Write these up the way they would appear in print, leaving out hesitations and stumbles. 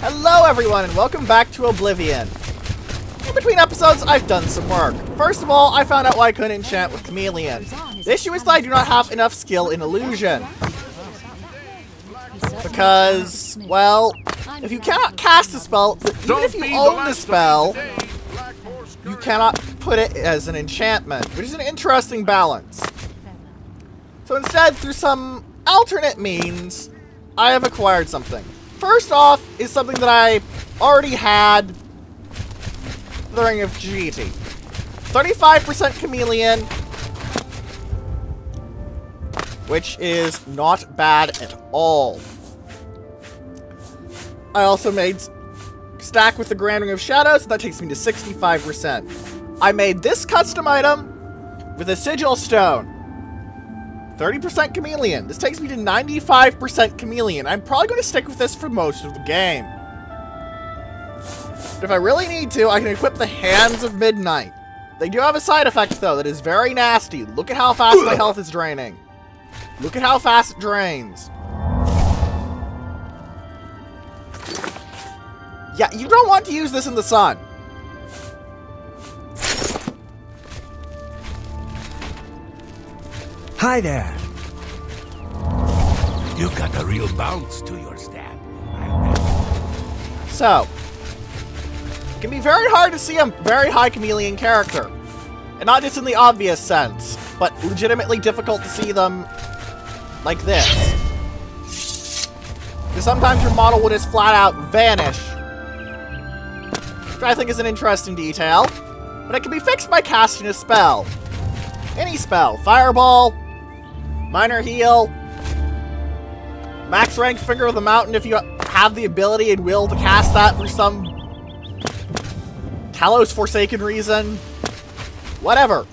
Hello everyone and welcome back to Oblivion. In between episodes, I've done some work. First of all, I found out why I couldn't enchant with Chameleon. The issue is that I do not have enough skill in illusion. Because, well, if you cannot cast a spell, even if you own the spell, you cannot put it as an enchantment, which is an interesting balance. So instead, through some alternate means, I have acquired something. First off is something that I already had, the Ring of Khajiit. 35% Chameleon, which is not bad at all. I also made stack with the Grand Ring of Shadows, so that takes me to 65%. I made this custom item with a Sigil Stone. 30% Chameleon. This takes me to 95% Chameleon. I'm probably going to stick with this for most of the game. But if I really need to, I can equip the Hands of Midnight. They do have a side effect, though, that is very nasty. Look at how fast my health is draining. Look at how fast it drains. Yeah, you don't want to use this in the sun. Hi there. You've got a real bounce to your stab. So, it can be very hard to see a very high Chameleon character. And not just in the obvious sense, but legitimately difficult to see them like this. Because sometimes your model will just flat out vanish. Which I think is an interesting detail. But it can be fixed by casting a spell. Any spell. Fireball, Minor Heal, Max Rank Finger of the Mountain if you have the ability and will to cast that for some Talos Forsaken reason. Whatever.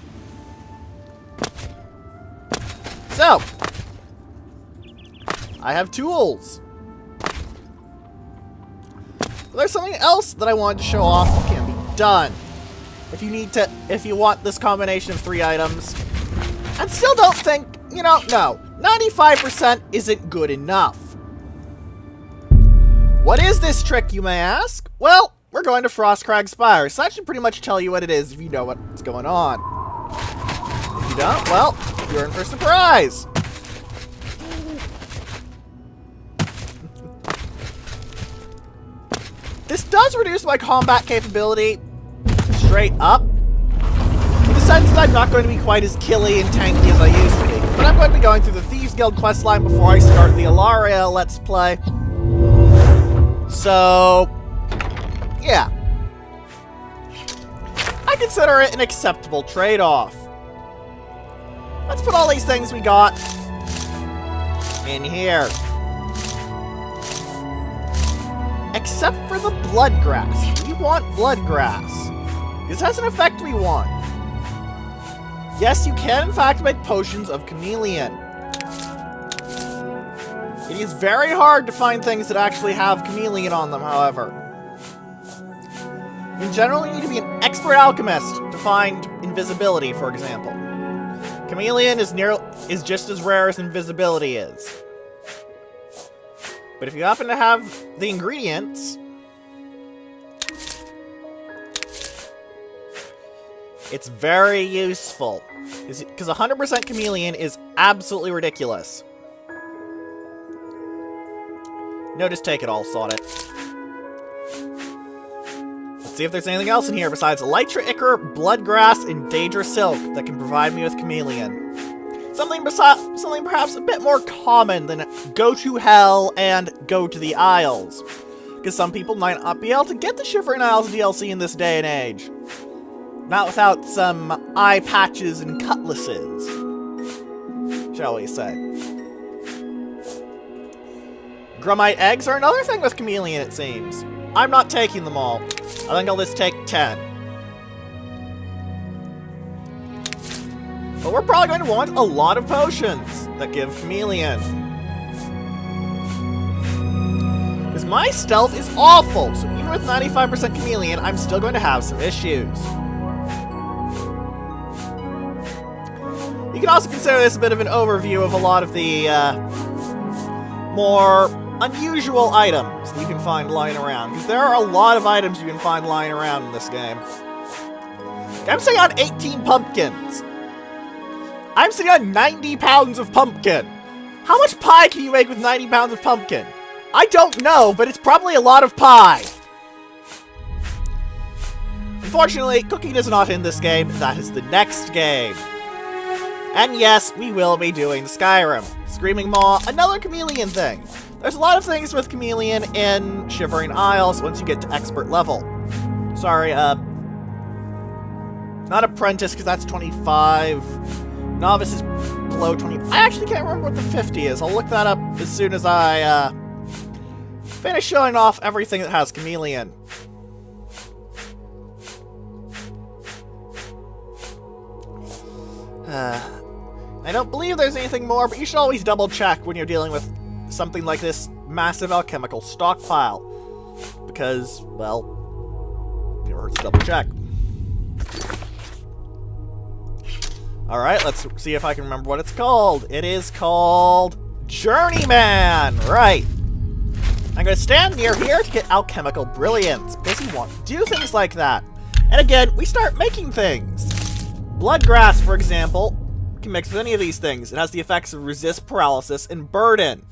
So, I have tools. There's something else that I wanted to show off that can be done. If you want this combination of 3 items. And still don't think, no, 95% isn't good enough. What is this trick, you may ask? Well, we're going to Frostcrag Spire, so that should pretty much tell you what it is if you know what's going on. If you don't, well, you're in for a surprise. This does reduce my combat capability straight up, in the sense that I'm not going to be quite as killy and tanky as I used to be. But I'm going to be going through the Thieves Guild questline before I start the Ilaria Let's Play. So, yeah. I consider it an acceptable trade-off. Let's put all these things we got in here. Except for the Bloodgrass. We want Bloodgrass. This has an effect we want. Yes, you can in fact make potions of Chameleon. It is very hard to find things that actually have Chameleon on them, however. In general, you need to be an expert alchemist to find invisibility, for example. Chameleon is just as rare as invisibility is. But if you happen to have the ingredients, it's very useful. Because 100% Chameleon is absolutely ridiculous. No, just take it all, sod it. Let's see if there's anything else in here besides Elytra Ichor, Bloodgrass, and Daedra Silk that can provide me with Chameleon. Something perhaps a bit more common than go to Hell and go to the Isles. Because some people might not be able to get the Shivering Isles DLC in this day and age. Not without some eye patches and cutlasses, shall we say. Grumite eggs are another thing with Chameleon, it seems. I'm not taking them all. I think I'll just take 10. But we're probably going to want a lot of potions that give Chameleon. Because my stealth is awful, so even with 95% Chameleon, I'm still going to have some issues. You can also consider this a bit of an overview of a lot of the more unusual items you can find lying around. Because there are a lot of items you can find lying around in this game. I'm sitting on 18 pumpkins. I'm sitting on 90 pounds of pumpkin. How much pie can you make with 90 pounds of pumpkin? I don't know, but it's probably a lot of pie. Unfortunately, cooking is not in this game. That is the next game. And yes, we will be doing Skyrim. Screaming Maw, another Chameleon thing. There's a lot of things with Chameleon in Shivering Isles once you get to expert level. Sorry, not Apprentice, because that's 25. Novice is below 20. I actually can't remember what the 50 is. I'll look that up as soon as I, finish showing off everything that has Chameleon. I don't believe there's anything more, but you should always double check when you're dealing with something like this massive alchemical stockpile. Because, well, it never hurts to double check. Alright, let's see if I can remember what it's called. It is called Journeyman! Right. I'm going to stand near here to get alchemical brilliance, because we want to do things like that. And again, we start making things. Bloodgrass, for example, can mix with any of these things. It has the effects of resist, paralysis, and burden.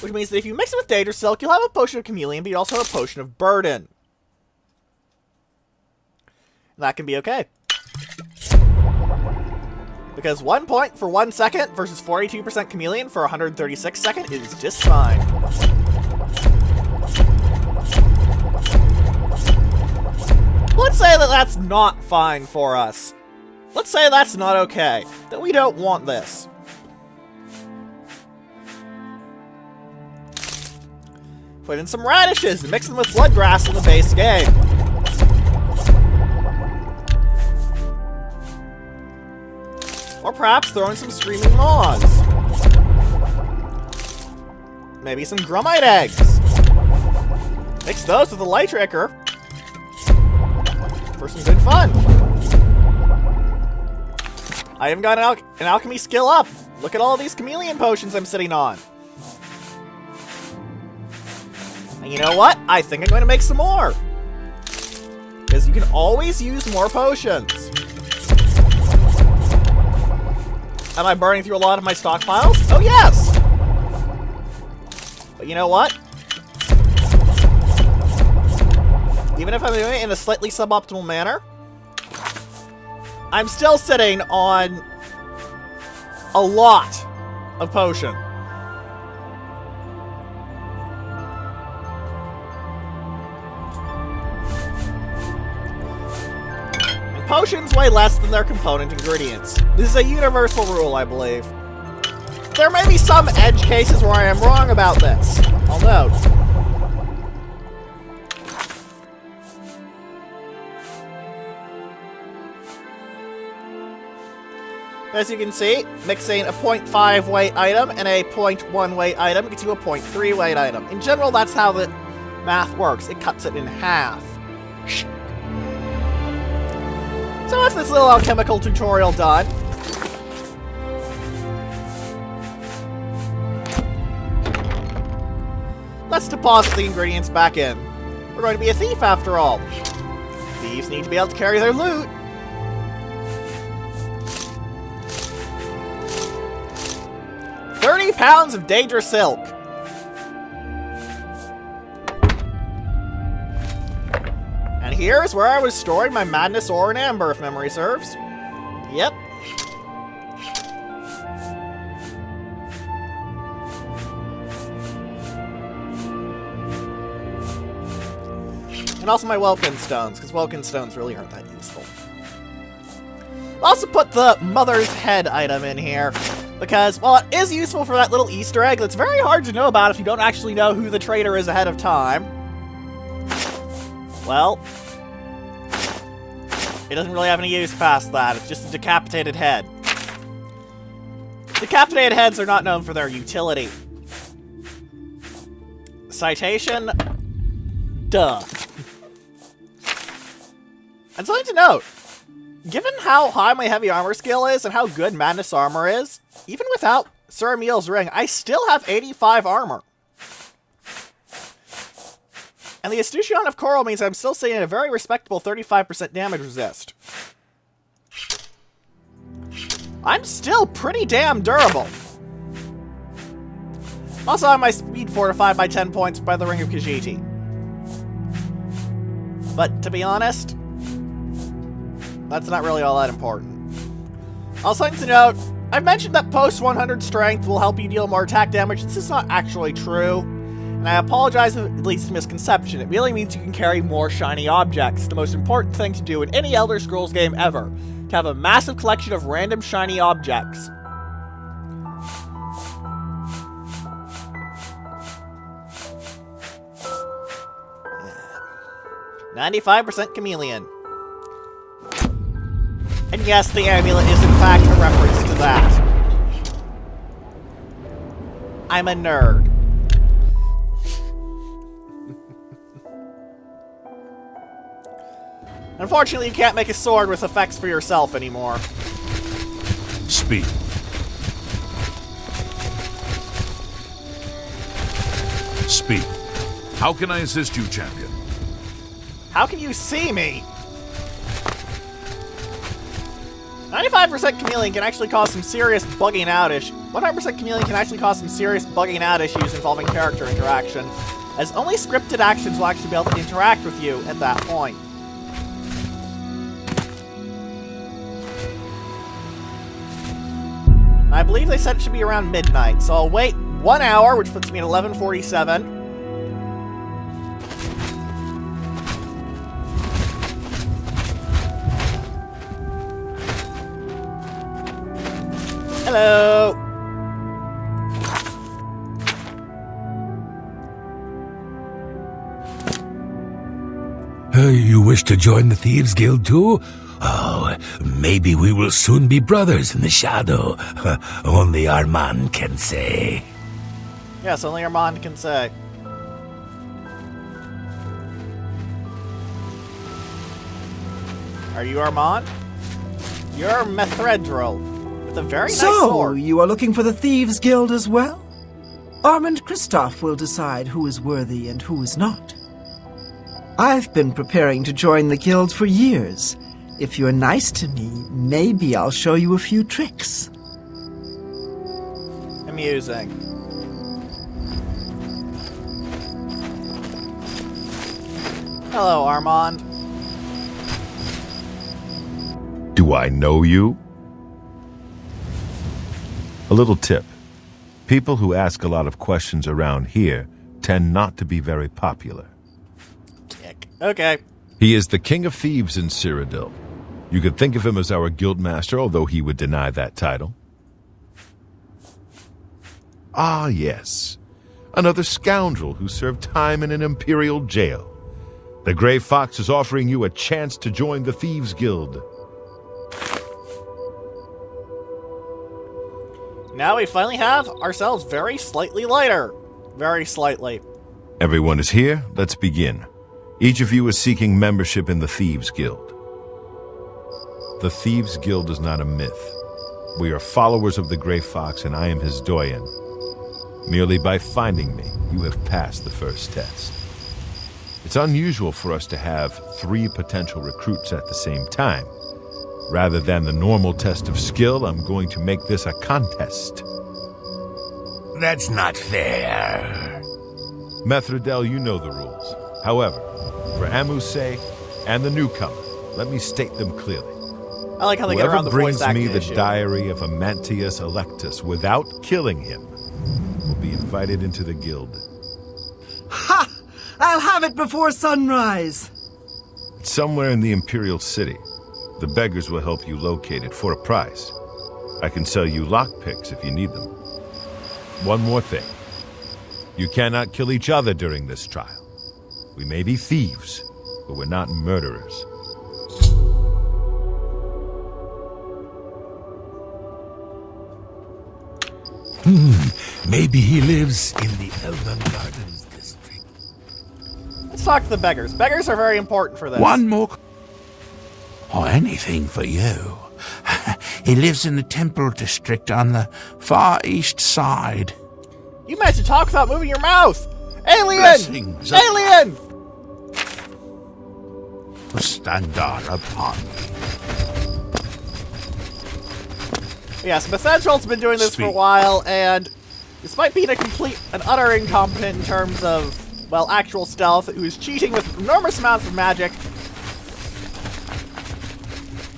Which means that if you mix it with Daedra Silk, you'll have a potion of Chameleon, but you also have a potion of burden. And that can be okay. Because 1 point for 1 second versus 42% Chameleon for 136 seconds is just fine. Let's say that that's not fine for us. Let's say that's not okay. That we don't want this. Put in some radishes and mix them with bloodgrass in the base game. Or perhaps throw in some Screaming Maws. Maybe some Grumite eggs. Mix those with a Light Trigger for some good fun. I haven't got an alchemy skill up. Look at all these Chameleon potions I'm sitting on. And you know what? I think I'm going to make some more. Because you can always use more potions. Am I burning through a lot of my stockpiles? Oh, yes! But you know what? Even if I'm doing it in a slightly suboptimal manner, I'm still sitting on a lot of potion. Potions weigh less than their component ingredients. This is a universal rule, I believe. There may be some edge cases where I am wrong about this. I'll note. As you can see, mixing a 0.5 weight item and a 0.1 weight item gets you a 0.3 weight item. In general, that's how the math works. It cuts it in half. So with this little alchemical tutorial done, let's deposit the ingredients back in. We're going to be a thief after all. Thieves need to be able to carry their loot. £30 of Daedra Silk. And here's where I was storing my Madness Ore and Amber, if memory serves. Yep. And also my Welkin Stones, because Welkin Stones really aren't that useful. I'll also put the Mother's Head item in here, because, while it is useful for that little Easter egg, that's very hard to know about if you don't actually know who the traitor is ahead of time. Well, it doesn't really have any use past that. It's just a decapitated head. Decapitated heads are not known for their utility. Citation? Duh. And something to note, given how high my heavy armor skill is and how good Madness Armor is, even without Sir Emil's ring, I still have 85 armor. And the Escutcheon of Coral means I'm still seeing a very respectable 35% damage resist. I'm still pretty damn durable. Also, I have my speed fortified by 10 points by the Ring of Khajiit. But to be honest, that's not really all that important. Also, to note, I've mentioned that post 100 strength will help you deal more attack damage. This is not actually true. And I apologize if it leads to misconception. It really means you can carry more shiny objects. The most important thing to do in any Elder Scrolls game ever. To have a massive collection of random shiny objects. Yeah. 95% Chameleon. And yes, the amulet is in fact a reference to that. I'm a nerd. Unfortunately, you can't make a sword with effects for yourself anymore. Speak. Speak. How can I assist you, champion? How can you see me? 95% Chameleon can actually cause some serious bugging out issues. 100% Chameleon can actually cause some serious bugging out issues involving character interaction, as only scripted actions will actually be able to interact with you at that point. I believe they said it should be around midnight, so I'll wait 1 hour, which puts me at 11:47. Hello! You wish to join the Thieves Guild too? Oh, maybe we will soon be brothers in the shadow. Only Armand can say. Yes, only Armand can say. Are you Armand? You're Methredril, with a very nice sword. So, you are looking for the Thieves Guild as well? Armand Kristoff will decide who is worthy and who is not. I've been preparing to join the guild for years. If you're nice to me, maybe I'll show you a few tricks. Amusing. Hello, Armand. Do I know you? A little tip. People who ask a lot of questions around here tend not to be very popular. Tick. Okay. He is the King of Thieves in Cyrodiil. You could think of him as our guildmaster, although he would deny that title. Ah, yes. Another scoundrel who served time in an imperial jail. The Grey Fox is offering you a chance to join the Thieves Guild. Now we finally have ourselves very slightly lighter. Very slightly. Everyone is here. Let's begin. Each of you is seeking membership in the Thieves Guild. The Thieves Guild is not a myth. We are followers of the Grey Fox, and I am his doyen. Merely by finding me, you have passed the first test. It's unusual for us to have 3 potential recruits at the same time. Rather than the normal test of skill, I'm going to make this a contest. That's not fair. Methredril, you know the rules. However, for Amu's sake and the newcomer, let me state them clearly. I like how they get around the voice acting acting issue. Whoever brings me the issue. diary of Amantius Electus without killing him will be invited into the guild. Ha! I'll have it before sunrise! It's somewhere in the Imperial City. The beggars will help you locate it for a price. I can sell you lockpicks if you need them. One more thing. You cannot kill each other during this trial. We may be thieves, but we're not murderers. Maybe he lives in the Elven Gardens district. Let's talk to the beggars. Beggars are very important for this. One more. Or anything for you. He lives in the Temple District on the far east side. You managed to talk without moving your mouth! Alien! Blessings. Alien! standard upon me. Yes, Methentral's been doing this for a while, and despite being a complete and utter incompetent in terms of, well, actual stealth, who's cheating with enormous amounts of magic,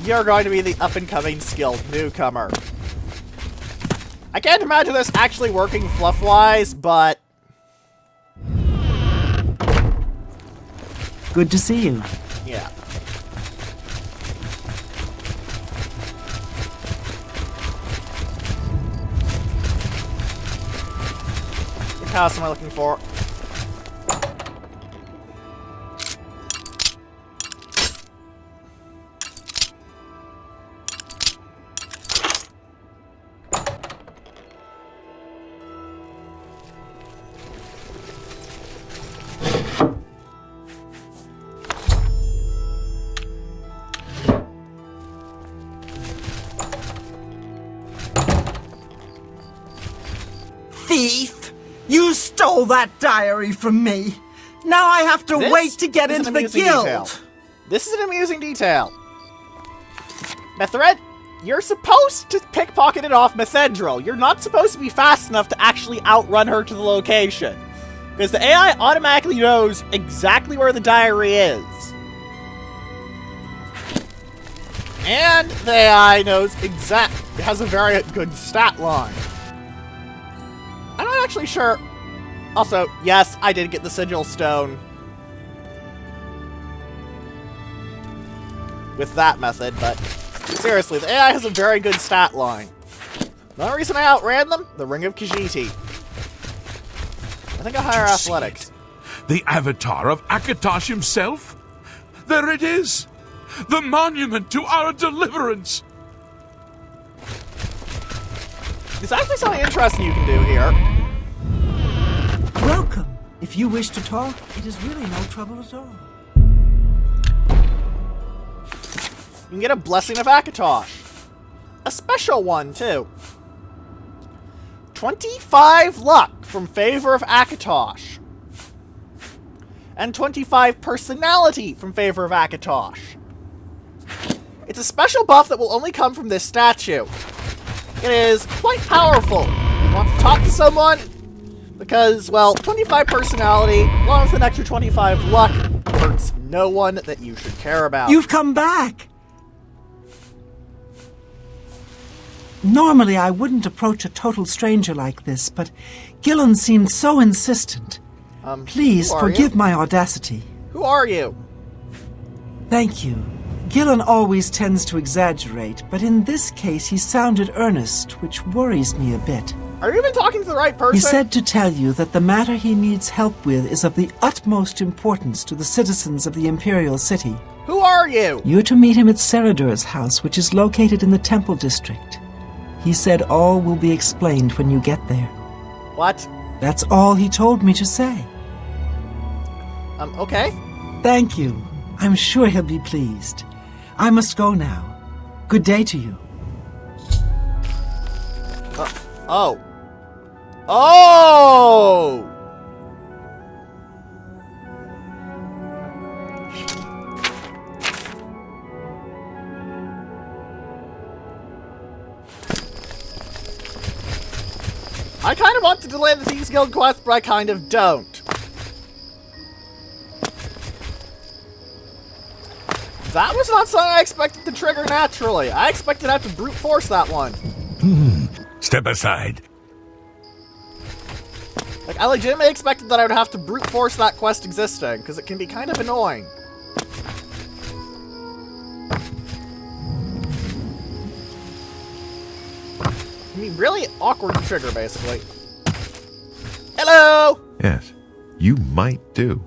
you're going to be the up-and-coming skilled newcomer. I can't imagine this actually working fluff-wise, but... Good to see you. yeah. What house am I looking for? Thief! You stole that diary from me! Now I have to wait to get into the guild! Detail. This is an amusing detail. Methred, you're supposed to pickpocket it off Methendril. You're not supposed to be fast enough to actually outrun her to the location. Because the AI automatically knows exactly where the diary is. And the AI knows has a very good stat line. I'm not actually sure. Also, yes, I did get the Sigil Stone with that method, but seriously, the AI has a very good stat line. The only reason I outran them, the Ring of Khajiit. I think I higher athletics. The avatar of Akatosh himself? There it is! The monument to our deliverance! There's actually something interesting you can do here. Welcome. If you wish to talk, it is really no trouble at all. You can get a Blessing of Akatosh. A special one, too. 25 luck from favor of Akatosh. And 25 personality from favor of Akatosh. It's a special buff that will only come from this statue. It is quite powerful. You want to talk to someone? Because, well, 25 personality, along with an extra 25 luck, hurts no one that you should care about. You've come back! Normally, I wouldn't approach a total stranger like this, but Gillen seemed so insistent. Please forgive my audacity. Who are you? Thank you. Gillen always tends to exaggerate, but in this case he sounded earnest, which worries me a bit. Are you even talking to the right person? He said to tell you that the matter he needs help with is of the utmost importance to the citizens of the Imperial City. Who are you? You're to meet him at Seradur's house, which is located in the Temple District. He said all will be explained when you get there. What? That's all he told me to say. Okay. Thank you. I'm sure he'll be pleased. I must go now. Good day to you. Oh. Oh! I kind of want to delay the Thieves Guild quest, but I kind of don't. That was not something I expected to trigger naturally. I expected to have to brute force that one. Step aside. Like, I legitimately expected that I would have to brute force that quest existing, because it can be kind of annoying. I mean, really awkward to trigger, basically. Hello! Yes, you might do.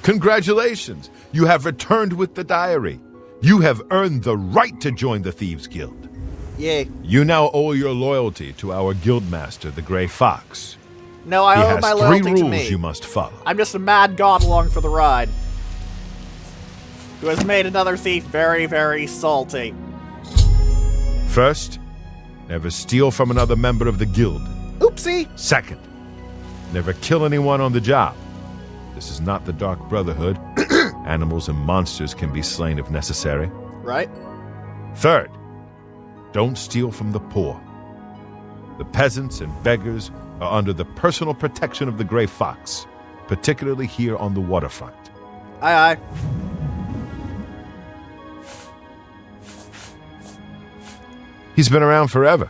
Congratulations! You have returned with the diary. You have earned the right to join the Thieves Guild. Yay. You now owe your loyalty to our guildmaster, the Grey Fox. No, I owe my loyalty to me. He has 3 rules you must follow. I'm just a mad god along for the ride, who has made another thief very, very salty. First, never steal from another member of the guild. Oopsie! Second, never kill anyone on the job. This is not the Dark Brotherhood. animals and monsters can be slain if necessary. Right? Third, don't steal from the poor. The peasants and beggars are under the personal protection of the Grey Fox, particularly here on the waterfront. Aye, aye. He's been around forever.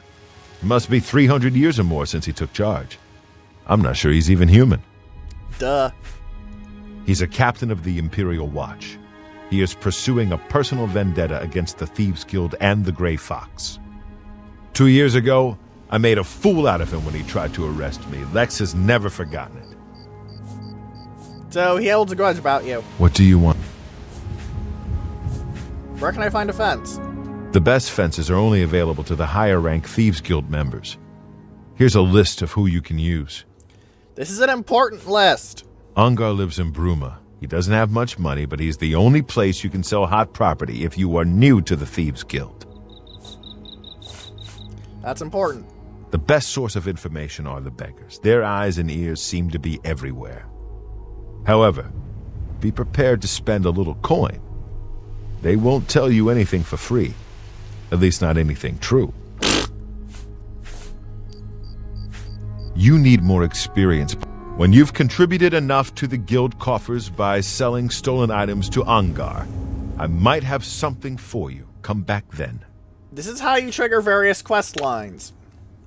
It must be 300 years or more since he took charge. I'm not sure he's even human. Duh. He's a captain of the Imperial Watch. He is pursuing a personal vendetta against the Thieves Guild and the Grey Fox. 2 years ago, I made a fool out of him when he tried to arrest me. Lex has never forgotten it. So he holds a grudge about you. What do you want? Where can I find a fence? The best fences are only available to the higher-rank Thieves Guild members. Here's a list of who you can use. This is an important list. Ungar lives in Bruma. He doesn't have much money, but he's the only place you can sell hot property if you are new to the Thieves Guild. That's important. The best source of information are the beggars. Their eyes and ears seem to be everywhere. However, be prepared to spend a little coin. They won't tell you anything for free. At least not anything true. You need more experience. When you've contributed enough to the guild coffers by selling stolen items to Ungar, I might have something for you. Come back then. This is how you trigger various quest lines.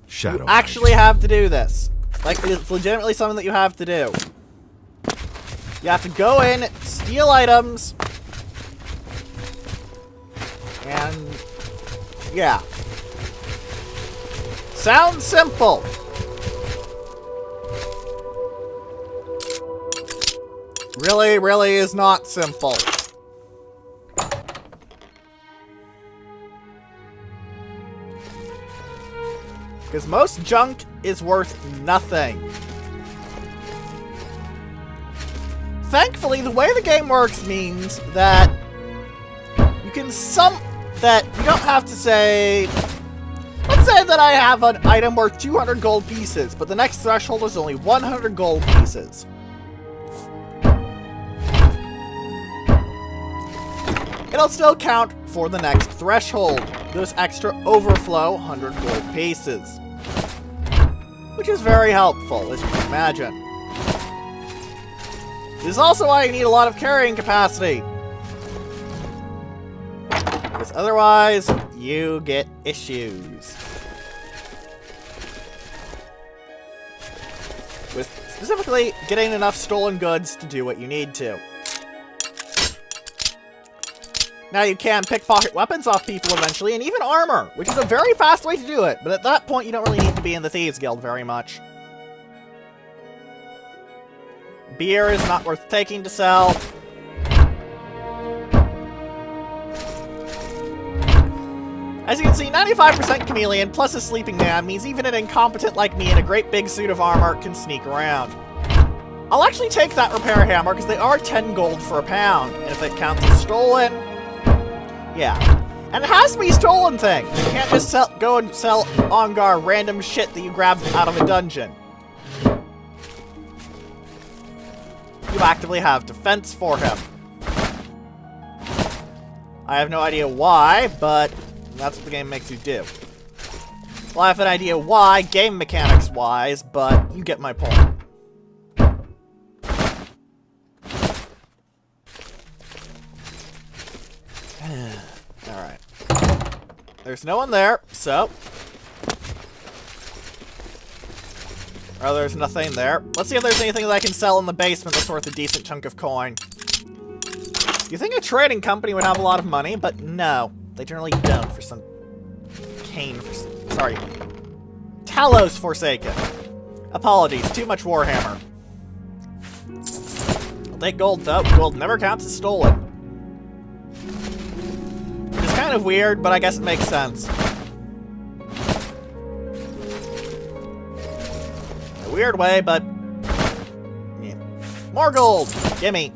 Shadow. You actually have to do this. Like, it's legitimately something that you have to do. You have to go in, steal items, and yeah. Sounds simple. Really is not simple. Because most junk is worth nothing. Thankfully, the way the game works means that you can you don't have to say, let's say that I have an item worth 200 gold pieces, but the next threshold is only 100 gold pieces. It'll still count for the next threshold, those extra overflow 100 gold pieces. Which is very helpful, as you can imagine. This is also why you need a lot of carrying capacity. Because otherwise, you get issues. With specifically getting enough stolen goods to do what you need to. Now you can pickpocket weapons off people eventually, and even armor, which is a very fast way to do it, but at that point you don't really need to be in the Thieves Guild very much. Beer is not worth taking to sell. As you can see, 95% Chameleon plus a sleeping man means even an incompetent like me in a great big suit of armor can sneak around. I'll actually take that repair hammer because they are 10 gold for a pound, and if it counts as stolen, yeah. And it has to be stolen things. You can't just go and sell Ongar random shit that you grabbed out of a dungeon. You actively have to fence for him. I have no idea why, but that's what the game makes you do. Well, I have an idea why, game mechanics-wise, but you get my point. Alright. There's no one there, so... Oh, there's nothing there. Let's see if there's anything that I can sell in the basement that's worth a decent chunk of coin. You think a trading company would have a lot of money, but no. They generally don't for some... Sorry. Talos Forsaken. Apologies, too much Warhammer. I'll take gold, though. Gold never counts as stolen. It's kind of weird, but I guess it makes sense. In a weird way, but... yeah. More gold! Gimme!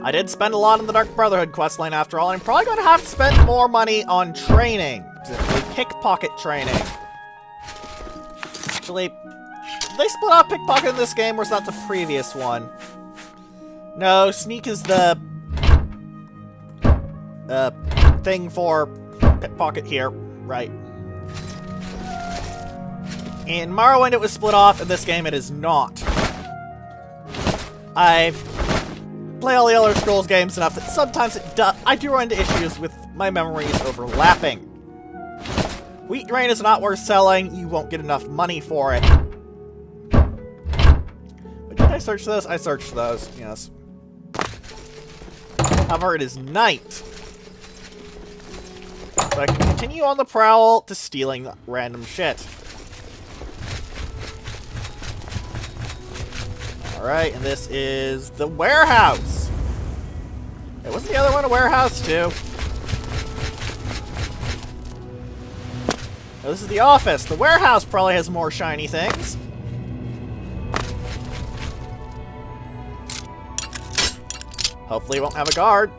I did spend a lot on the Dark Brotherhood questline after all, and I'm probably going to have to spend more money on training. Specifically, pickpocket training. Actually, did they split off pickpocket in this game, or is that the previous one? No, sneak is the thing for pickpocket here. Right. In Morrowind it was split off, in this game it is not. I play all the Elder Scrolls games enough that sometimes I do run into issues with my memories overlapping. Wheat grain is not worth selling, you won't get enough money for it. But did I search those? I searched those, yes. However, it is night. So I can continue on the prowl to stealing random shit. Alright, and this is the warehouse. Hey, wasn't the other one a warehouse too? Oh, this is the office. The warehouse probably has more shiny things. Hopefully it won't have a guard.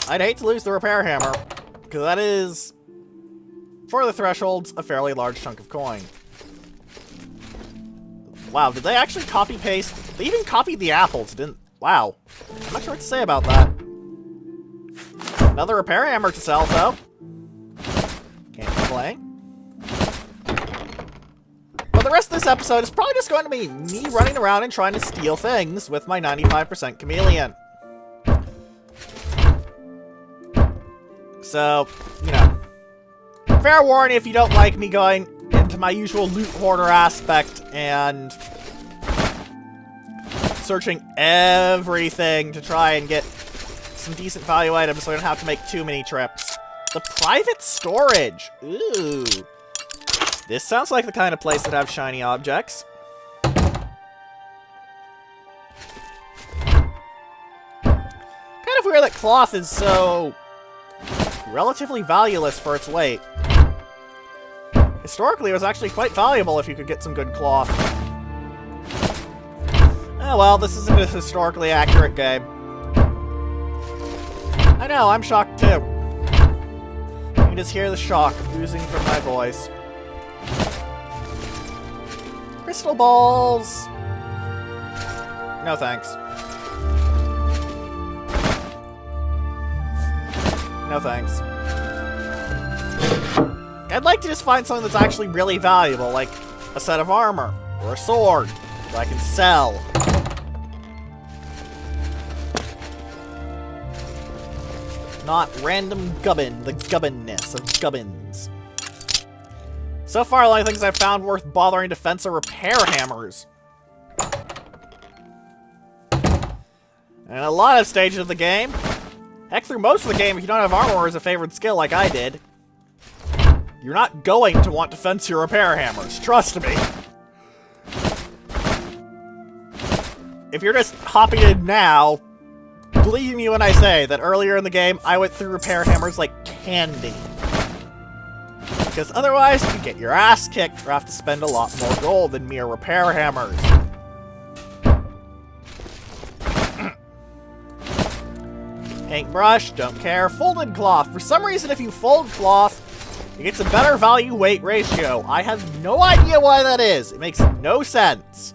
I'd hate to lose the repair hammer, because that is, for the thresholds, a fairly large chunk of coin. Wow, did they actually copy-paste? They even copied the apples, didn't... Wow. I'm not sure what to say about that. Another repair hammer to sell, though. Can't complain. But the rest of this episode is probably just going to be me running around and trying to steal things with my 95% Chameleon. So, you know. Fair warning if you don't like me going into my usual loot hoarder aspect and searching everything to try and get some decent value items so I don't have to make too many trips. The private storage! Ooh. This sounds like the kind of place that have shiny objects. Kind of weird that cloth is so relatively valueless for its weight. Historically, it was actually quite valuable if you could get some good cloth. Oh well, this isn't a historically accurate game. I know, I'm shocked too. You can just hear the shock oozing from my voice. Crystal balls! No thanks. No thanks. I'd like to just find something that's actually really valuable, like a set of armor, or a sword, that I can sell. Not random gubbin, the gubbinness of gubbins. So far, the only things I've found worth bothering to fence are repair hammers. And a lot of stages of the game, heck, through most of the game, if you don't have armor as a favorite skill like I did, you're not going to want to fence your repair hammers, trust me. If you're just hopping in now, believe me when I say that earlier in the game, I went through repair hammers like candy. Because otherwise, you get your ass kicked or have to spend a lot more gold than mere repair hammers. Paintbrush, don't care. Folded cloth. For some reason, if you fold cloth, it gets a better value-weight ratio. I have no idea why that is. It makes no sense.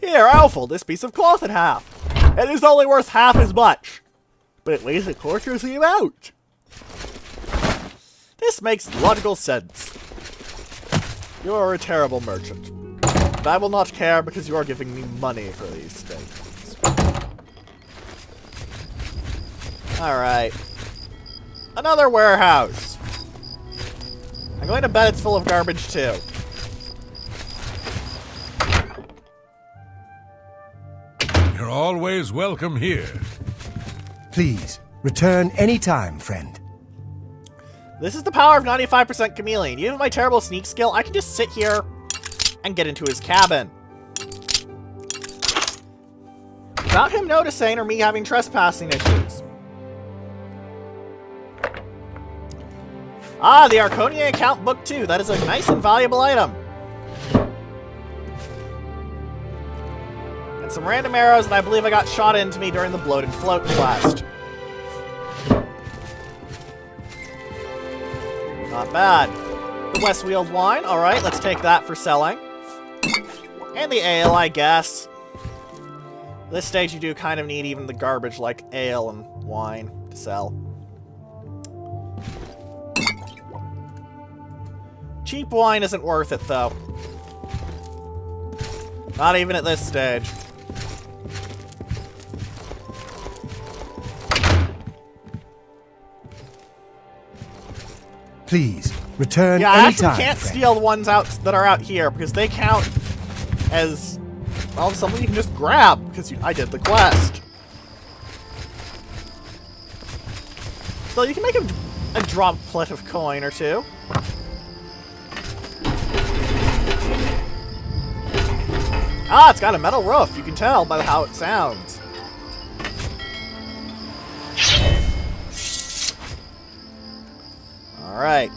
Here, I'll fold this piece of cloth in half. It is only worth half as much, but it weighs a quarter of the amount. This makes logical sense. You are a terrible merchant. And I will not care because you are giving me money for these things. Alright. Another warehouse. I'm going to bet it's full of garbage too. You're always welcome here. Please, return anytime, friend. This is the power of 95% Chameleon. Even with my terrible sneak skill, I can just sit here and get into his cabin. Without him noticing or me having trespassing issues. Ah, the Arconia account book too. That is a nice and valuable item. And some random arrows that I believe I got shot into me during the Bloated Float quest. Not bad. The Westfield wine. Alright, let's take that for selling. And the ale, I guess. This stage you do kind of need even the garbage like ale and wine to sell. Cheap wine isn't worth it, though. Not even at this stage. Please, return yeah, I anytime, actually can't friend. steal the ones out that are out here, because they count as, well, something you can just grab, because I did the quest. So you can make a droplet of coin or two. Ah, it's got a metal roof. You can tell by how it sounds. Alright.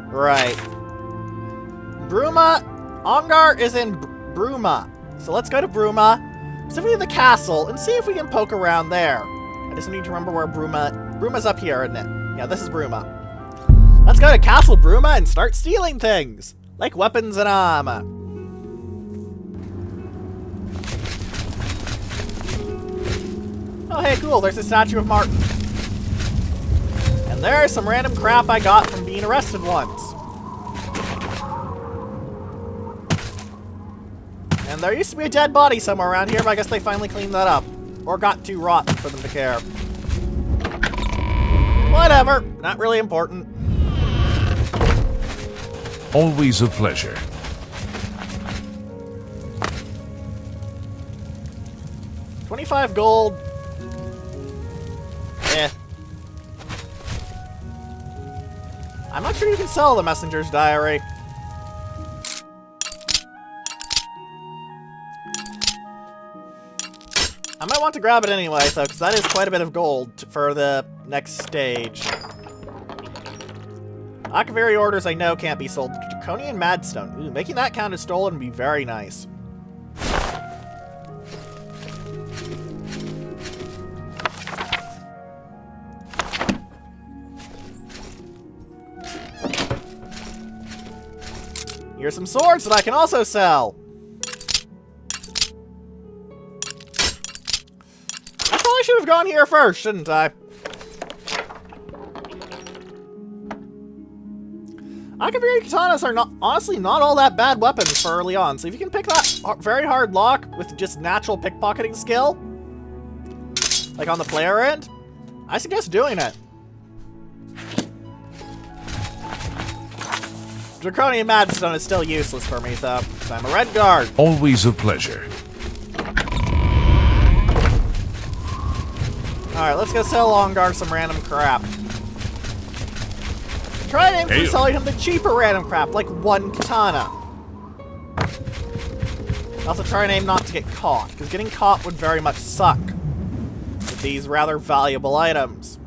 Right. Bruma. Ongar is in Bruma. So let's go to Bruma. Specifically the castle, and see if we can poke around there. I just need to remember where Bruma's up here, isn't it? Yeah, this is Bruma. Let's go to Castle Bruma and start stealing things, like weapons and armor. Oh hey, cool, there's a statue of Martin. And there's some random crap I got from being arrested once. And there used to be a dead body somewhere around here, but I guess they finally cleaned that up. Or got too rotten for them to care. Whatever. Not really important. Always a pleasure. $25 gold. Eh. I'm not sure you can sell the Messenger's Diary. I might want to grab it anyway, though, because that is quite a bit of gold for the next stage. Akaviri orders I know can't be sold. Draconian Madstone. Ooh, making that count as stolen would be very nice. Here's some swords that I can also sell. I should have gone here first, shouldn't I? Akaviri katanas are honestly not all that bad weapons for early on, so if you can pick that very hard lock with just natural pickpocketing skill, like on the player end, I suggest doing it. Draconian Madstone is still useless for me, though, so I'm a red guard. Always a pleasure. Alright, let's go sell Longar some random crap. Try and aim for selling him the cheaper random crap, like one katana. Also try and aim not to get caught, because getting caught would very much suck with these rather valuable items.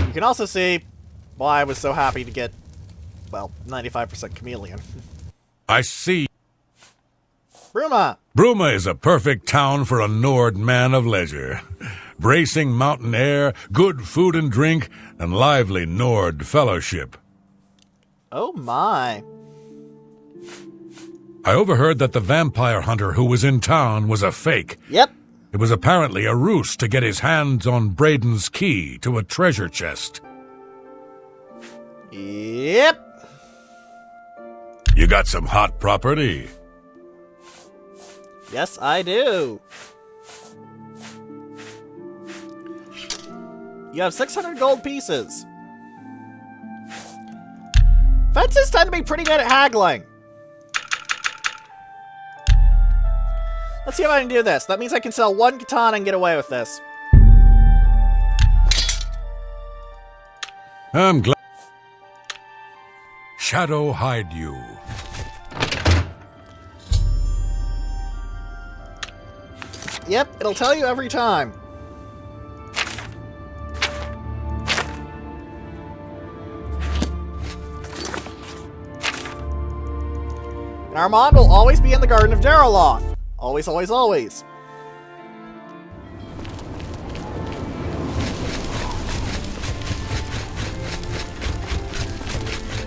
You can also see why I was so happy to get, well, 95% Chameleon. I see. Bruma! Bruma is a perfect town for a Nord man of leisure. Bracing mountain air, good food and drink, and lively Nord fellowship. Oh my. I overheard that the vampire hunter who was in town was a fake. Yep. It was apparently a ruse to get his hands on Braden's key to a treasure chest. Yep. You got some hot property. Yes, I do. You have 600 gold pieces. Fences tend to be pretty good at haggling. Let's see if I can do this. That means I can sell one katana and get away with this. I'm glad. Shadow hide you. Yep, it'll tell you every time. And Armand will always be in the Garden of Darrowloth. Always, always, always.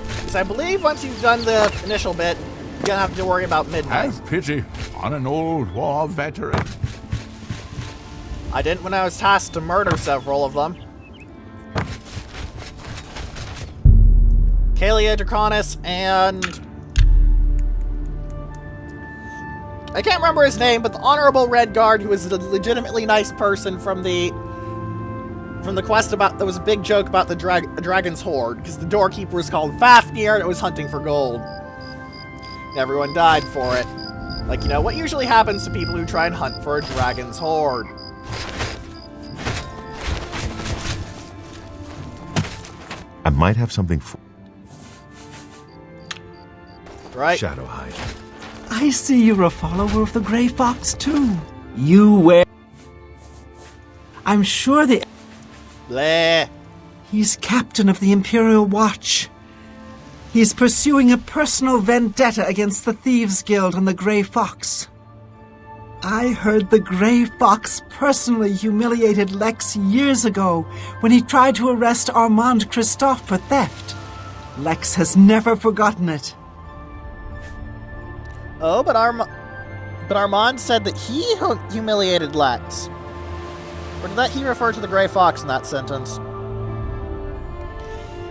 Because I believe once you've done the initial bit, you don't have to worry about midnight. Have pity on an old war veteran. I didn't when I was tasked to murder several of them. Kalia, Draconis, and... I can't remember his name, but the Honorable Red Guard, who was a legitimately nice person from the quest about... There was a big joke about the Dragon's Horde, because the doorkeeper was called Fafnir, and it was hunting for gold. And everyone died for it. Like, you know, what usually happens to people who try and hunt for a Dragon's Horde. I might have something for... Right? Shadow Hide. I see you're a follower of the Grey Fox, too. You wear... I'm sure the... Bleh. He's captain of the Imperial Watch. He's pursuing a personal vendetta against the Thieves Guild and the Grey Fox. I heard the Grey Fox personally humiliated Lex years ago when he tried to arrest Armand Christophe for theft. Lex has never forgotten it. Oh, but Armand said that he humiliated Lex. Or did that he refer to the Grey Fox in that sentence?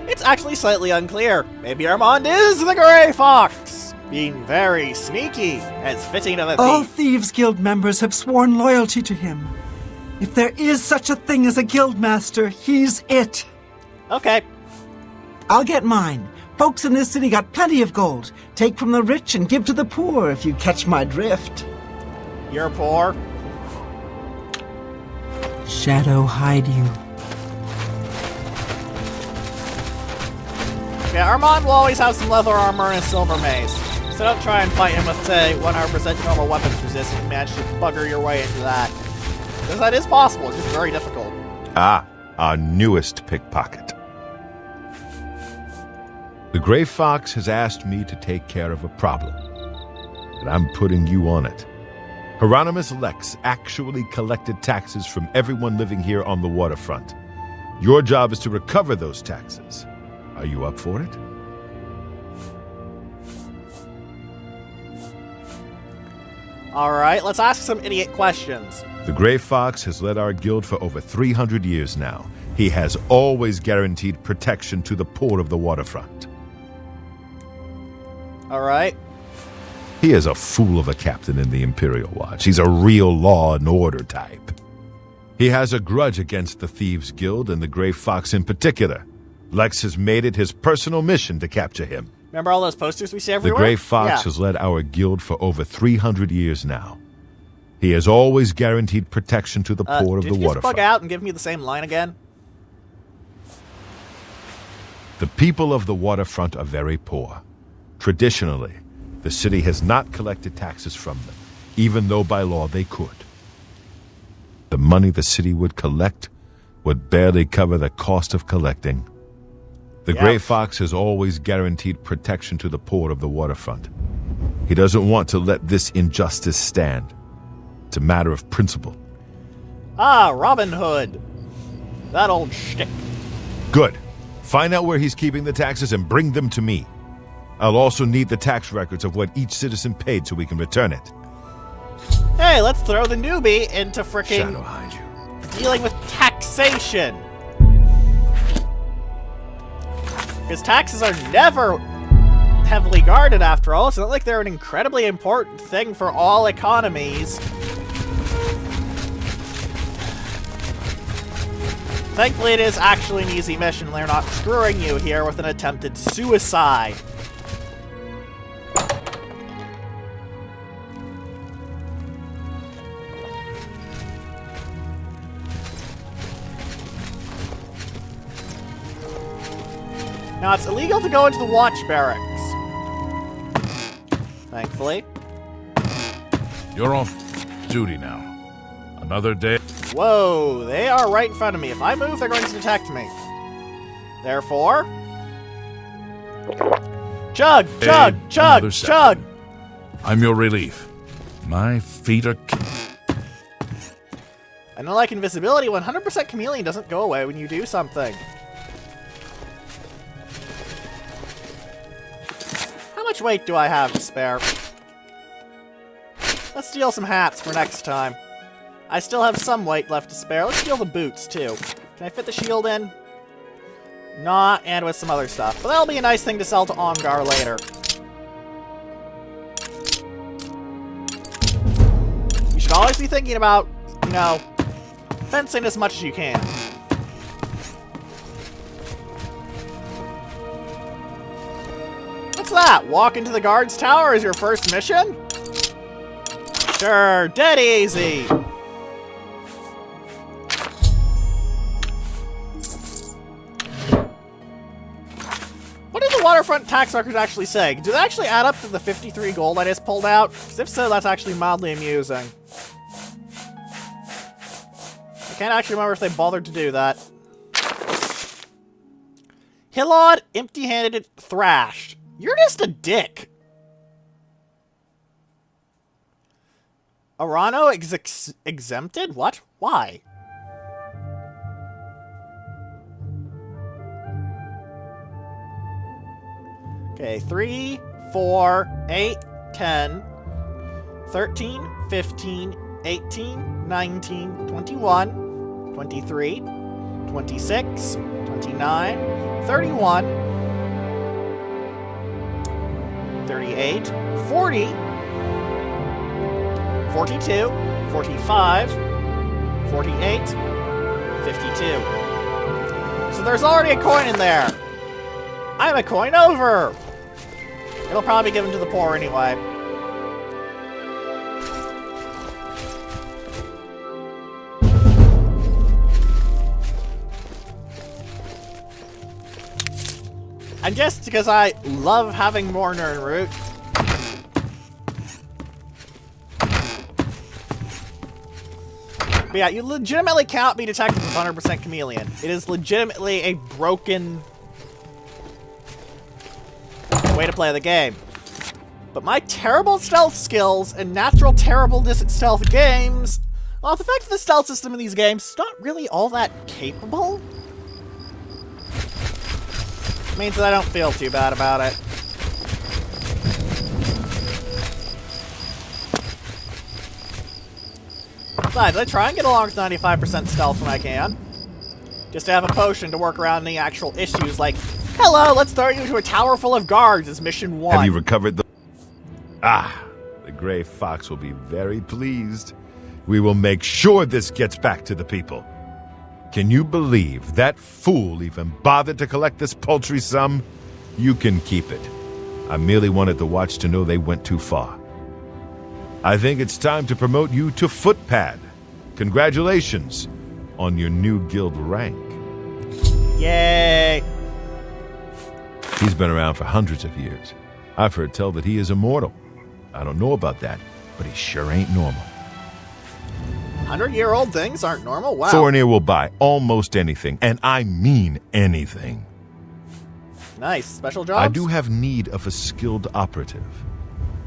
It's actually slightly unclear. Maybe Armand is the Grey Fox, being very sneaky, as fitting of a thief. All Thieves Guild members have sworn loyalty to him. If there is such a thing as a guildmaster, he's it. Okay. I'll get mine. Folks in this city got plenty of gold. Take from the rich and give to the poor, if you catch my drift. You're poor. Shadow hide you. Yeah, Armand will always have some leather armor and a silver mace. So don't try and fight him with, say, 100% normal weapons resistance and manage to bugger your way into that. Because that is possible, it's just very difficult. Ah, our newest pickpocket. The Grey Fox has asked me to take care of a problem, and I'm putting you on it. Hieronymus Lex actually collected taxes from everyone living here on the waterfront. Your job is to recover those taxes. Are you up for it? Alright, let's ask some idiot questions. The Grey Fox has led our guild for over 300 years now. He has always guaranteed protection to the poor of the waterfront. Alright. He is a fool of a captain in the Imperial Watch. He's a real law and order type. He has a grudge against the Thieves Guild and the Grey Fox in particular. Lex has made it his personal mission to capture him. Remember all those posters we see The everywhere? Grey Fox has led our guild for over 300 years now. He has always guaranteed protection to the poor of the Did you just waterfront. bug out and give me the same line again? The people of the waterfront are very poor. Traditionally, the city has not collected taxes from them, even though by law they could. The money the city would collect would barely cover the cost of collecting. The Grey Fox has always guaranteed protection to the poor of the waterfront. He doesn't want to let this injustice stand. It's a matter of principle. Ah, Robin Hood. That old shtick. Good. Find out where he's keeping the taxes and bring them to me. I'll also need the tax records of what each citizen paid so we can return it. Hey, let's throw the newbie into frickin' Shadow hide you. dealing with taxation. Because taxes are never heavily guarded after all. It's not like they're an incredibly important thing for all economies. Thankfully it is actually an easy mission. They're not screwing you here with an attempted suicide. Now, it's illegal to go into the watch barracks. Thankfully. You're off duty now. Another day. Whoa, they are right in front of me. If I move, they're going to detect me. Therefore... Chug, chug, chug, chug! I'm your relief. My feet are... And unlike invisibility, 100% Chameleon doesn't go away when you do something. How much weight do I have to spare? Let's steal some hats for next time. I still have some weight left to spare. Let's steal the boots, too. Can I fit the shield in? Nah, and with some other stuff. But that'll be a nice thing to sell to Ongar later. You should always be thinking about, you know, fencing as much as you can. What's that? Walk into the guard's tower as your first mission? Sure, dead easy. What did the waterfront tax records actually say? Do they actually add up to the 53 gold I just pulled out? Because if so, that's actually mildly amusing. I can't actually remember if they bothered to do that. Hillod, empty-handed, thrashed. You're just a dick. Arano exempted? What? Why? Okay, 3, 4, 8, 10, 13, 15, 18, 19, 21, 23, 26, 29, 31, 38, 40, 42, 45, 48, 52. So there's already a coin in there. I'm a coin over. It'll probably be given to the poor anyway. And just because I love having more Nirnroot, but yeah, you legitimately cannot be detected with 100% Chameleon. It is legitimately a broken way to play the game. But my terrible stealth skills and natural terrible stealth games, well, the fact that the stealth system in these games is not really all that capable, means that I don't feel too bad about it. Besides, I try and get along with 95% stealth when I can. Just to have a potion to work around the actual issues like, hello, let's throw you into a tower full of guards is mission 1. Have you recovered the... Ah, the Grey Fox will be very pleased. We will make sure this gets back to the people. Can you believe that fool even bothered to collect this paltry sum? You can keep it. I merely wanted the Watch to know they went too far. I think it's time to promote you to Footpad. Congratulations on your new guild rank. Yay! He's been around for hundreds of years. I've heard tell that he is immortal. I don't know about that, but he sure ain't normal. 100-year-old things aren't normal? Wow. Thorinir will buy almost anything, and I mean anything. Nice. Special jobs? I do have need of a skilled operative.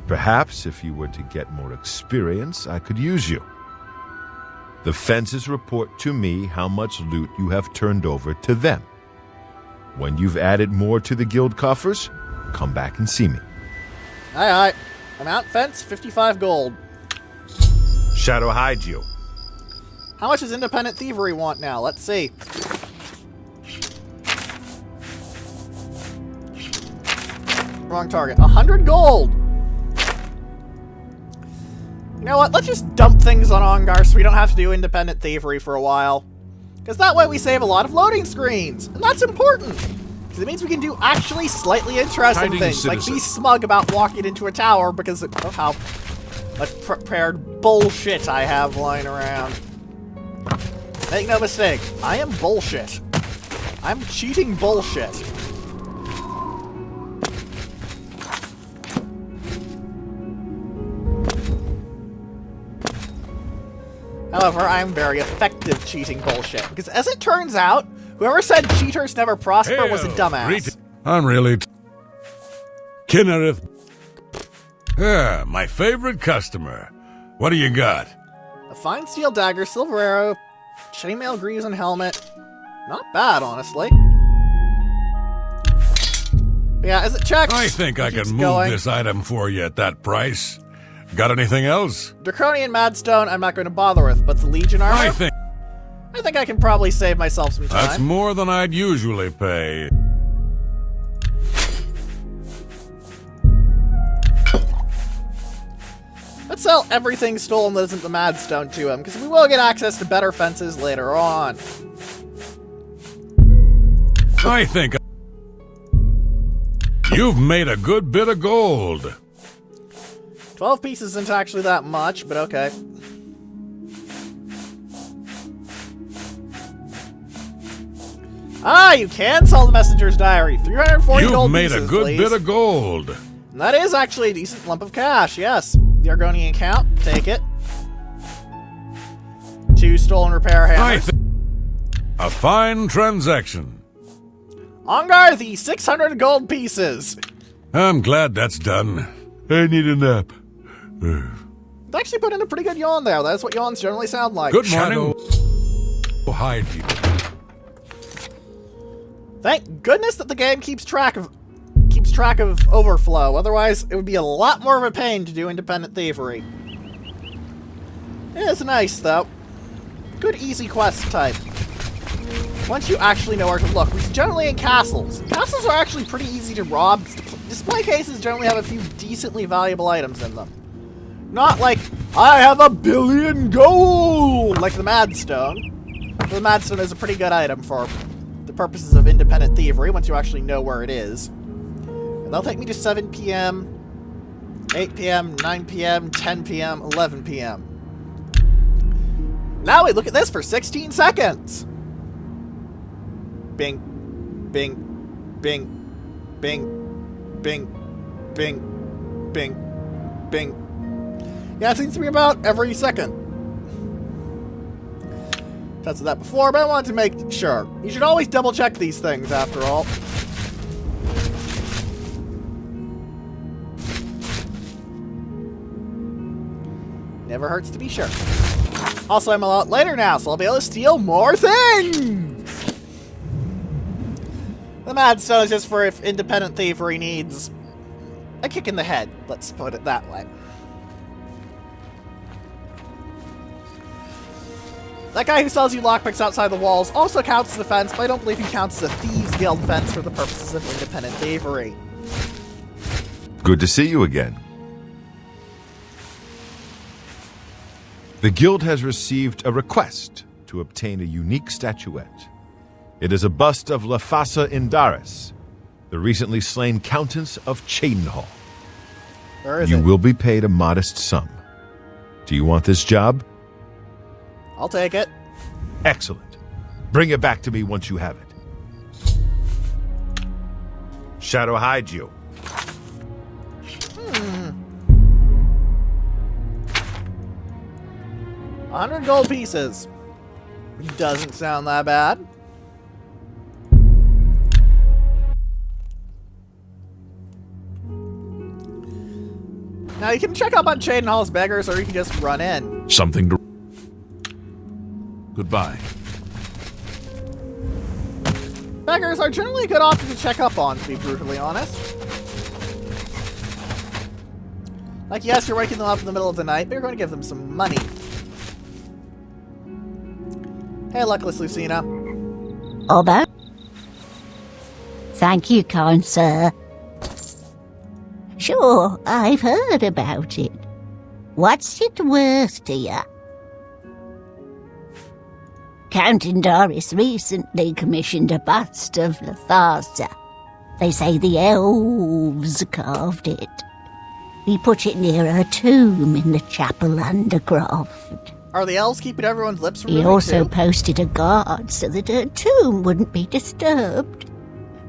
Perhaps if you were to get more experience, I could use you. The fences report to me how much loot you have turned over to them. When you've added more to the guild coffers, come back and see me. Aye. Amount fence, 55 gold. Shadow hide you. How much does independent thievery want now? Let's see. Wrong target. 100 gold! You know what? Let's just dump things on Ongar so we don't have to do independent thievery for a while. Because that way we save a lot of loading screens. And that's important. Because it means we can do actually slightly interesting things. Like be smug about walking into a tower because of how much prepared bullshit I have lying around. Make no mistake, I am bullshit. I'm cheating bullshit. However, I am very effective cheating bullshit. Because as it turns out, whoever said cheaters never prosper was a dumbass. I'm really... Kinnereth. Yeah, my favorite customer. What do you got? A fine steel dagger, silver arrow, chainmail greaves and helmet. Not bad, honestly. But yeah, as it checks, I think I can move going. this item for you at that price. Got anything else? Draconian Madstone, I'm not going to bother with, but the Legion armor, I think I can probably save myself some time. That's more than I'd usually pay. Let's sell everything stolen that isn't the Madstone to him, because we will get access to better fences later on. I think you've made a good bit of gold. 12 pieces isn't actually that much, but okay. Ah, you can sell the Messenger's Diary. 340 gold pieces, You've made a good please. bit of gold. And that is actually a decent lump of cash, yes. The Argonian account, take it. 2 stolen repair hammers. A fine transaction. Ongar, the 600 gold pieces. I'm glad that's done. I need a nap. They actually put in a pretty good yawn there. That's what yawns generally sound like. Good morning. Hide you. Thank goodness that the game keeps track of overflow. Otherwise, it would be a lot more of a pain to do independent thievery. It is nice, though. Good, easy quest type. Once you actually know where to look, which is generally in castles. Castles are actually pretty easy to rob. Display cases generally have a few decently valuable items in them. Not like, I have 1 billion gold! Like the Madstone. The Madstone is a pretty good item for the purposes of independent thievery, once you actually know where it is. And that'll take me to 7 p.m., 8 p.m., 9 p.m., 10 p.m., 11 p.m. Now we look at this for 16 seconds! Bing, bing, bing, bing, bing, bing, bing, bing. Yeah, it seems to be about every second. Tested that before, but I wanted to make sure. You should always double check these things, after all. Never hurts to be sure. Also, I'm a lot later now, so I'll be able to steal more things! The Madstone is just for if independent thievery needs a kick in the head, let's put it that way. That guy who sells you lockpicks outside the walls also counts as a fence, but I don't believe he counts as a Thieves Guild fence for the purposes of independent thievery. Good to see you again. The Guild has received a request to obtain a unique statuette. It is a bust of Lafasa Indaris, the recently slain Countess of Cheydinhall. Where is You it? will be paid a modest sum. Do you want this job? I'll take it. Excellent. Bring it back to me once you have it. Shadow hide you. 100 gold pieces. Doesn't sound that bad. Now you can check up on Cheydinhall's beggars, or you can just run in. Something to... Goodbye. Beggars are generally a good option to check up on, to be brutally honest. Like, yes, you're waking them up in the middle of the night, but you're going to give them some money. Hey, Luckless Lucina. Obo? Thank you, kind sir. Sure, I've heard about it. What's it worth to you? Count Indaris recently commissioned a bust of Lafasa. They say the elves carved it. He put it near her tomb in the chapel undercroft. Are the elves keeping everyone's lips from He moving also too? posted a guard so that her tomb wouldn't be disturbed.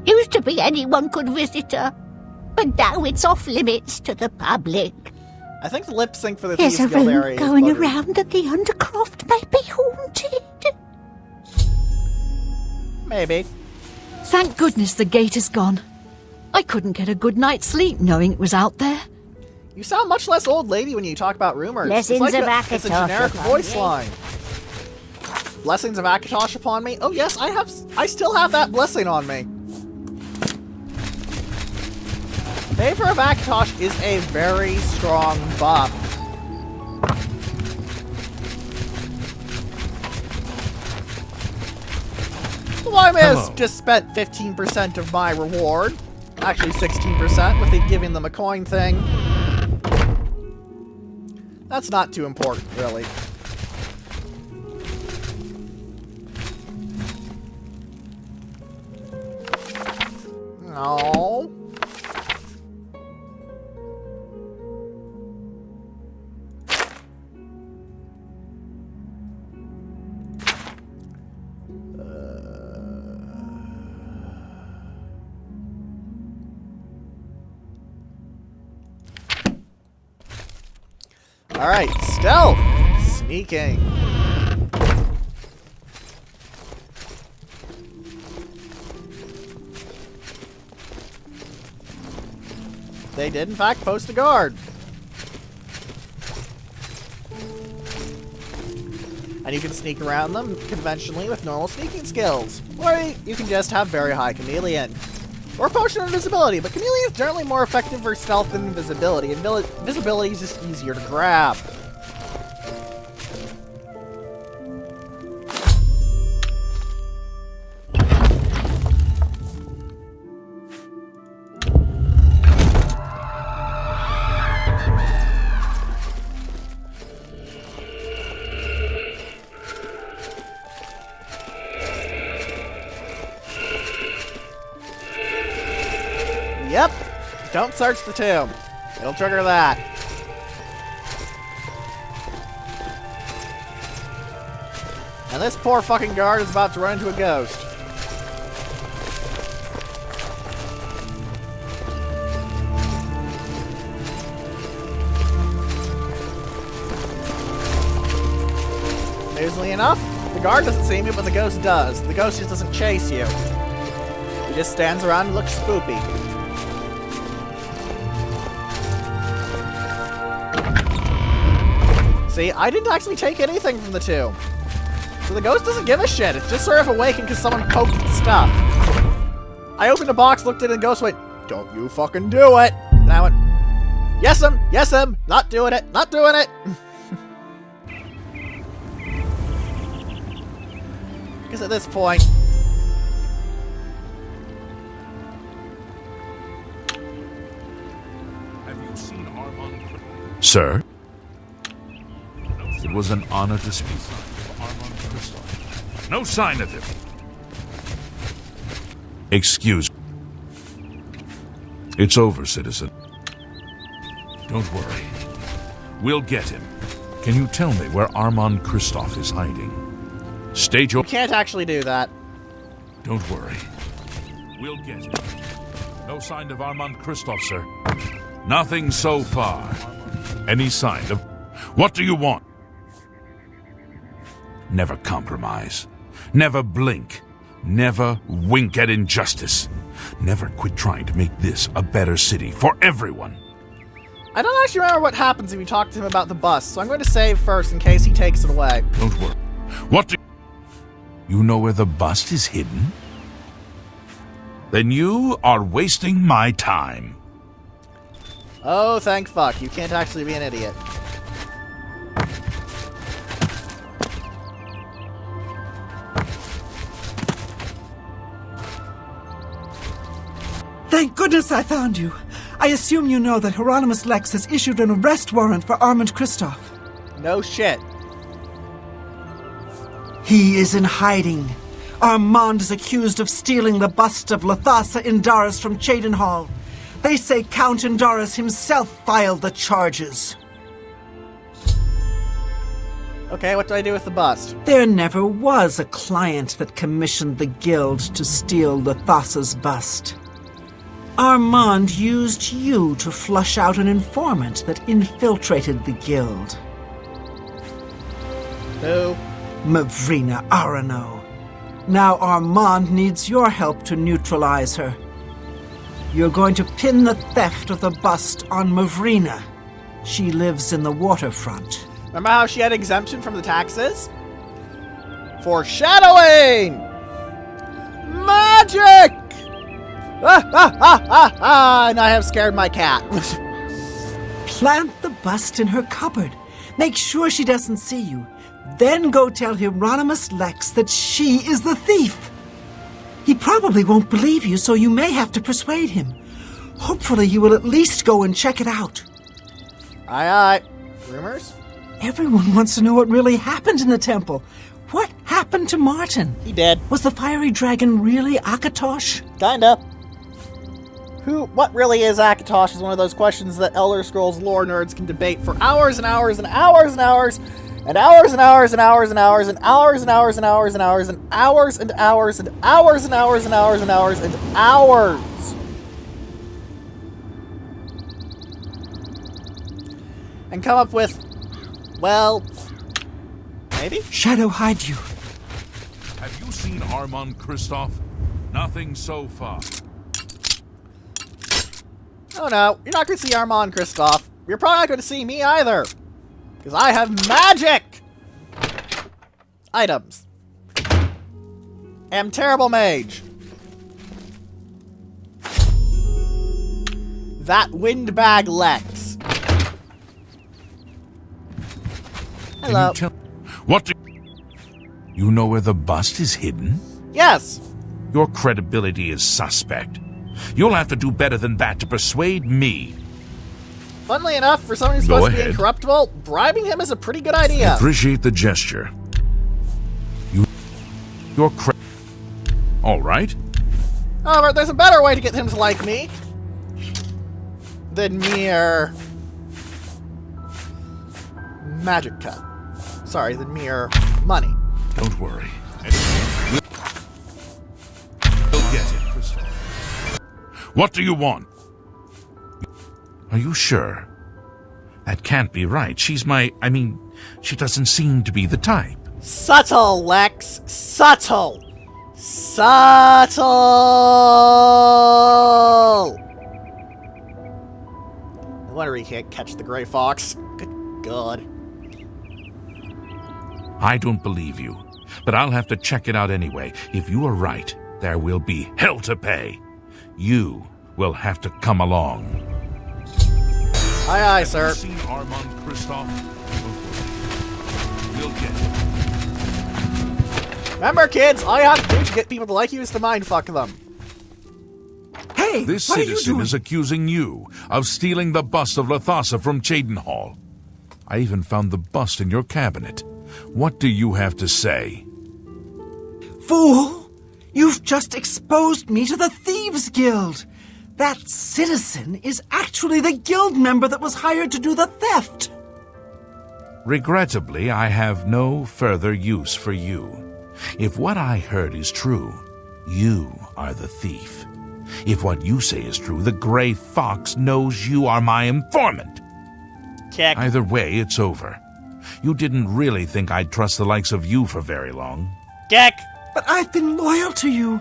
Used to be anyone could visit her, but now it's off limits to the public. I think the lip sync for the There's Thieves a Guild rumor area is going buggered. around that the undercroft may be haunted. Maybe. Thank goodness the gate is gone. I couldn't get a good night's sleep knowing it was out there. You sound much less old lady when you talk about rumors. Blessings it's like of Akatosh it's a generic upon voice me. line. Blessings of Akatosh upon me? Oh yes, I still have that blessing on me. Favor of Akatosh is a very strong buff. Well, I may have just spent 15% of my reward. Actually 16% with it giving them a coin thing. That's not too important, really. No. Alright, stealth! Sneaking. They did, in fact, post a guard. And you can sneak around them conventionally with normal sneaking skills. Or you can just have very high Chameleon. Or Potion of Invisibility, but Chameleon is generally more effective for stealth than invisibility, and invisibility is just easier to grab. Yep. Don't search the tomb. It'll trigger that. And this poor fucking guard is about to run into a ghost. Amusingly enough, the guard doesn't see me, but the ghost does. The ghost just doesn't chase you. He just stands around and looks spoopy. See, I didn't actually take anything from the tomb. So the ghost doesn't give a shit. It's just sort of awakened because someone poked its stuff. I opened a box, looked at it, and the ghost went, "Don't you fucking do it." And I went, yes, not doing it, not doing it. Because at this point... Have you seen Armand? Sir? It was an honor to speak with Armand Christoph. No sign of him. Excuse me. It's over, citizen. Don't worry. We'll get him. Can you tell me where Armand Christoph is hiding? State your... You can't actually do that. Don't worry. We'll get him. No sign of Armand Christoph, sir. Nothing so far. Any sign of... What do you want? Never compromise. Never blink. Never wink at injustice. Never quit trying to make this a better city for everyone. I don't actually remember what happens if you talk to him about the bus, so I'm going to save first in case he takes it away. Don't worry. What do you know where the bust is hidden? Then you are wasting my time. Oh, thank fuck. You can't actually be an idiot. Thank goodness I found you. I assume you know that Hieronymus Lex has issued an arrest warrant for Armand Christoph. No shit. He is in hiding. Armand is accused of stealing the bust of Lathasa Indaris from Cheydinhall. They say Count Indaris himself filed the charges. Okay, what do I do with the bust? There never was a client that commissioned the guild to steal Lathasa's bust. Armand used you to flush out an informant that infiltrated the guild. Who? Mavrina Arano. Now Armand needs your help to neutralize her. You're going to pin the theft of the bust on Mavrina. She lives in the waterfront. Remember how she had exemption from the taxes? Foreshadowing! Magic! And I have scared my cat. Plant the bust in her cupboard. Make sure she doesn't see you. Then go tell Hieronymus Lex that she is the thief. He probably won't believe you, so you may have to persuade him. Hopefully he will at least go and check it out. Aye, aye. Rumors? Everyone wants to know what really happened in the temple. What happened to Martin? He dead. Was the fiery dragon really Akatosh? Kinda. What really is Akatosh is one of those questions that Elder Scrolls lore nerds can debate for hours and hours and hours and hours and hours and hours and hours and hours and hours and hours and hours and hours and hours and hours and hours and hours and hours and hours and hours. And come up with, well, maybe? Shadow hide you. Have you seen Armand Kristoff? Nothing so far. Oh no, you're not going to see Armand Kristoff. You're probably not going to see me either. Because I have magic! Items. Am terrible mage. That windbag Lex. Hello. What do you know where the bust is hidden? Yes. Your credibility is suspect. You'll have to do better than that to persuade me. Funnily enough, for someone who's Go supposed to be ahead. incorruptible, bribing him is a pretty good idea. Appreciate the gesture. You're all right. However, there's a better way to get him to like me than mere magic cut. Sorry, than mere money. Don't worry. We'll get it, Kristoff. What do you want? Are you sure? That can't be right. She's she doesn't seem to be the type. Subtle, Lex. Subtle. Subtle! No wonder he can't catch the gray fox. Good God. I don't believe you, but I'll have to check it out anyway. If you are right, there will be hell to pay. You will have to come along. Aye, aye, sir. Have you seen Armand Kristoff? We'll get it. Remember, kids, all you have to do to get people to like you is to mindfuck them. Hey, This what are you citizen doing? is accusing you of stealing the bust of Lathasa from Cheydinhal. I even found the bust in your cabinet. What do you have to say? Fool! You've just exposed me to the Thieves Guild. That citizen is actually the guild member that was hired to do the theft. Regrettably, I have no further use for you. If what I heard is true, you are the thief. If what you say is true, the Gray Fox knows you are my informant. Kick. Either way, it's over. You didn't really think I'd trust the likes of you for very long. Kick. But I've been loyal to you.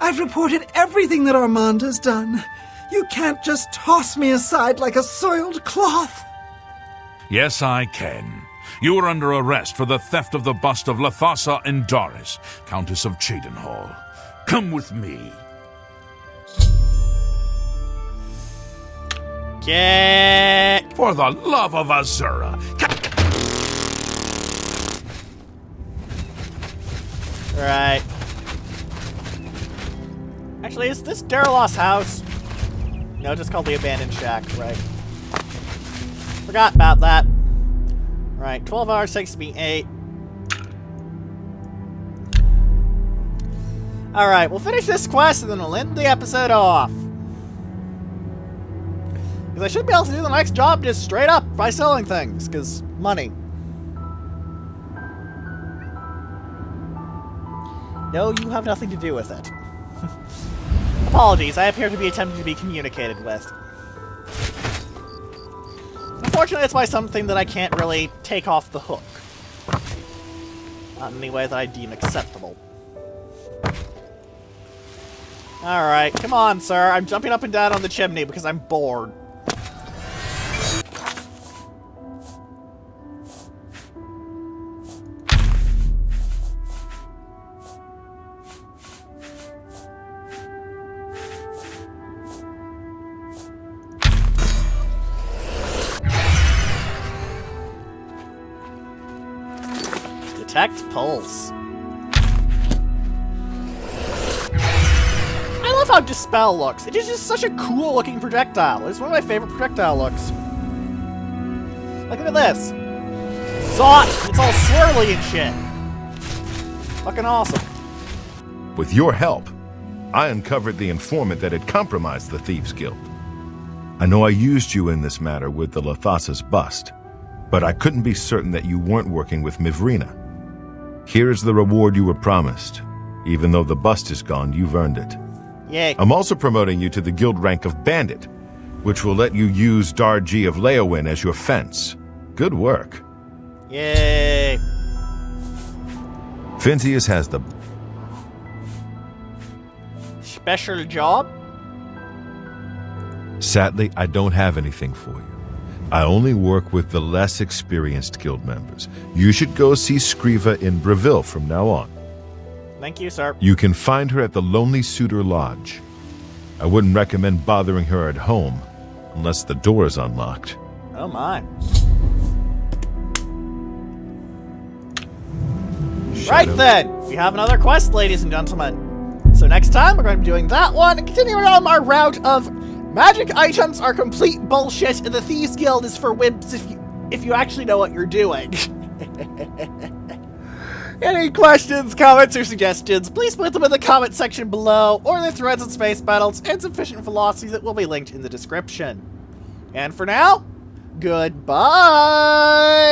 I've reported everything that Armand has done. You can't just toss me aside like a soiled cloth. Yes, I can. You are under arrest for the theft of the bust of Lathasa and Doris, Countess of Cheydinhal. Come with me. Kick. For the love of Azura. Right. Actually, is this Darylaw's house? No, just called the Abandoned Shack, right. Forgot about that. Right, 12 hours takes me 8. Alright, we'll finish this quest and then we'll end the episode off. Because I should be able to do the next job just straight up by selling things, because money. No, you have nothing to do with it. Apologies, I appear to be attempting to be communicated with. Unfortunately, it's by something that I can't really take off the hook. Not in any way that I deem acceptable. Alright, come on, sir. I'm jumping up and down on the chimney because I'm bored. Detect Pulse. I love how Dispel looks. It is just such a cool looking projectile. It's one of my favorite projectile looks. Like, look at this. Zot! It's all swirly and shit. Fucking awesome. With your help, I uncovered the informant that had compromised the Thieves Guild. I know I used you in this matter with the Lathasa's bust, but I couldn't be certain that you weren't working with Mivrina. Here is the reward you were promised. Even though the bust is gone, you've earned it. Yay. I'm also promoting you to the guild rank of Bandit, which will let you use Darji of Leowin as your fence. Good work. Yay. Fintius has the Special job? Sadly, I don't have anything for you. I only work with the less experienced guild members. You should go see Scriva in Breville from now on. Thank you, sir. You can find her at the Lonely Suitor Lodge. I wouldn't recommend bothering her at home, unless the door is unlocked. Oh my. Right then, we have another quest, ladies and gentlemen. So next time, we're going to be doing that one, and continuing on our route of magic items are complete bullshit, and the Thieves Guild is for wimps if you actually know what you're doing. Any questions, comments, or suggestions, please put them in the comment section below, or the threads on Space Battles and Sufficient Philosophies that will be linked in the description. And for now, goodbye!